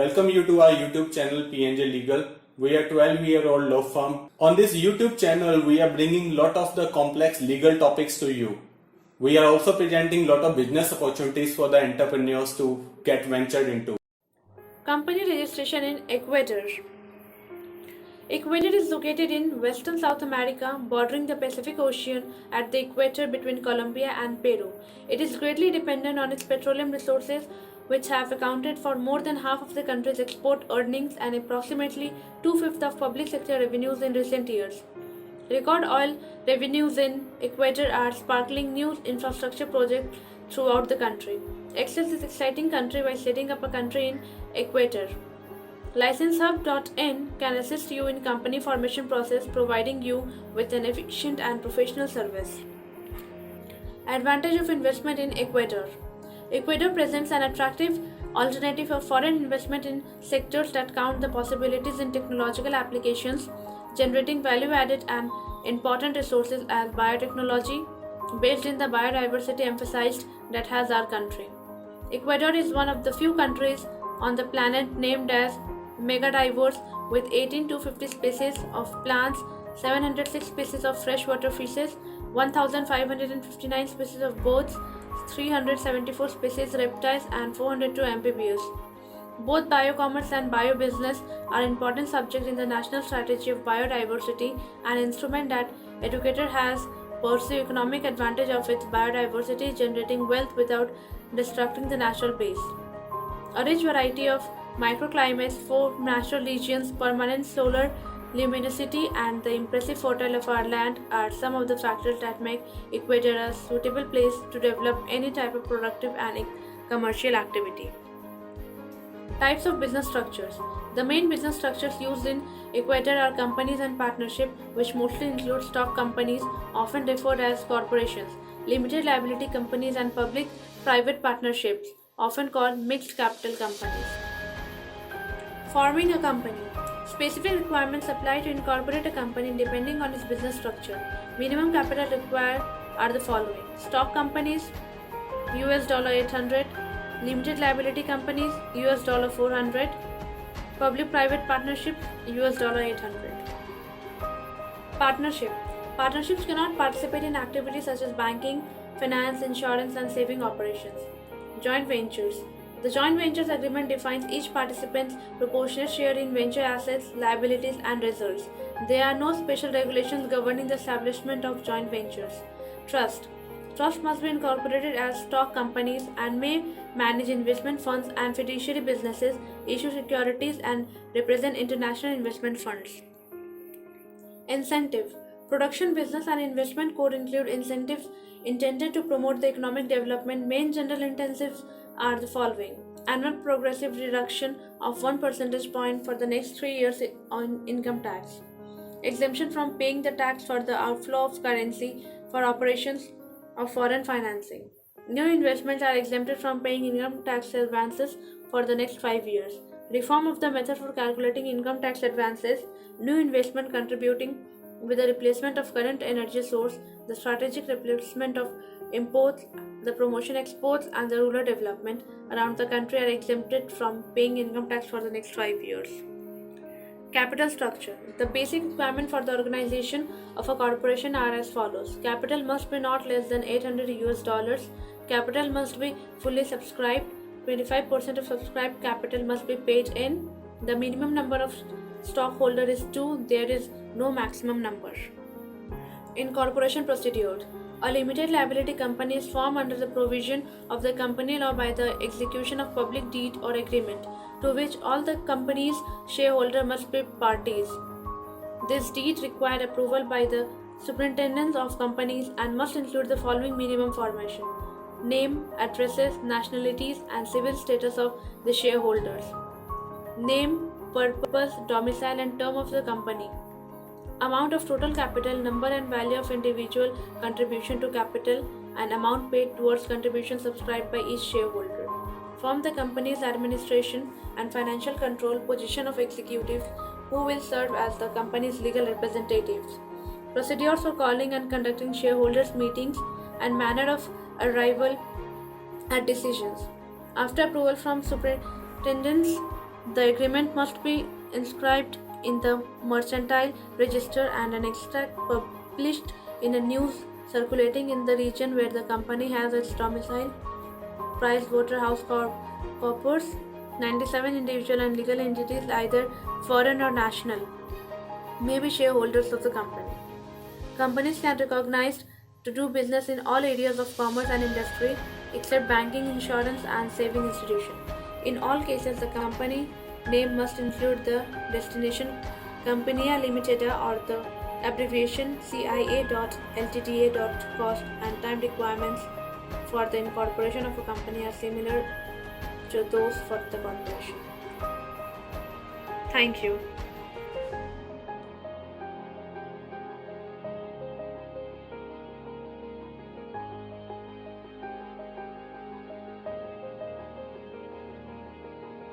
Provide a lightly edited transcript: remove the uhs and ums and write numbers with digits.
Welcome you to our YouTube channel PNJ Legal. We are 12-year-old law firm. On this YouTube channel, we are bringing lot of the complex legal topics to you. We are also presenting lot of business opportunities for the entrepreneurs to get ventured into. Company registration in Ecuador. Ecuador is located in western South America, bordering the Pacific Ocean at the equator between Colombia and Peru. It is greatly dependent on its petroleum resources, which have accounted for more than half of the country's export earnings and approximately 2/5 of public sector revenues in recent years. Record oil revenues in Ecuador are sparkling new infrastructure projects throughout the country. Access this exciting country by setting up a country in Ecuador. LicenseHub.in can assist you in company formation process, providing you with an efficient and professional service. Advantage of investment in Ecuador. Ecuador presents an attractive alternative for foreign investment in sectors that count the possibilities in technological applications, generating value-added and important resources as biotechnology, based in the biodiversity emphasized that has our country. Ecuador is one of the few countries on the planet named as megadiverse, with 18 to 50 species of plants, 706 species of freshwater fishes, 1,559 species of birds, 374 species reptiles, and 402 amphibians. Both biocommerce and biobusiness are important subjects in the national strategy of biodiversity, an instrument that educator has pursue economic advantage of its biodiversity, generating wealth without destructing the natural base. A rich variety of microclimates, 4 natural regions, permanent solar luminosity, and the impressive fertile of our land are some of the factors that make Ecuador a suitable place to develop any type of productive and commercial activity. Types of business structures. The main business structures used in Ecuador are companies and partnership, which mostly include stock companies, often referred as corporations, limited liability companies, and public-private partnerships, often called mixed capital companies. Forming a company. Specific requirements apply to incorporate a company depending on its business structure. Minimum capital required are the following: stock companies, $800, limited liability companies, $400, public-private partnership, $800. Partnership. Partnerships cannot participate in activities such as banking, finance, insurance, and saving operations. Joint ventures. The joint ventures agreement defines each participant's proportionate share in venture assets, liabilities, and results. There are no special regulations governing the establishment of joint ventures. Trust. Trust must be incorporated as stock companies and may manage investment funds and fiduciary businesses, issue securities, and represent international investment funds. Incentive. Production, business, and investment code include incentives intended to promote the economic development. Main general incentives are the following: annual progressive reduction of 1 percentage point for the next 3 years on income tax, exemption from paying the tax for the outflow of currency for operations of foreign financing. New investments are exempted from paying income tax advances for the next 5 years. Reform of the method for calculating income tax advances, new investment contributing with the replacement of current energy source, the strategic replacement of imports, the promotion exports, and the rural development around the country are exempted from paying income tax for the next 5 years. Capital structure. The basic requirement for the organization of a corporation are as follows: capital must be not less than $800. Capital must be fully subscribed. 25% of subscribed capital must be paid in. The minimum number of stockholders is 2. There is no maximum number. Incorporation procedure. A limited liability company is formed under the provision of the company law by the execution of public deed or agreement, to which all the company's shareholders must be parties. This deed required approval by the superintendents of companies and must include the following minimum formation: name, addresses, nationalities, and civil status of the shareholders, name, purpose, domicile, and term of the company, amount of total capital, number and value of individual contribution to capital, and amount paid towards contribution subscribed by each shareholder. Form the company's administration and financial control, position of executives who will serve as the company's legal representatives. Procedures for calling and conducting shareholders meetings and manner of arrival at decisions. After approval from superintendents The agreement must be inscribed in the mercantile register and an extract published in a news circulating in the region where the company has its domicile. PricewaterhouseCoopers, 97 individual and legal entities, either foreign or national, may be shareholders of the company. Companies can be recognized to do business in all areas of commerce and industry except banking, insurance, and saving institution. In all cases, the company name must include the destination Compania Limitada or the abbreviation CIA.Ltda. Cost and time requirements for the incorporation of a company are similar to those for the corporation. Thank you.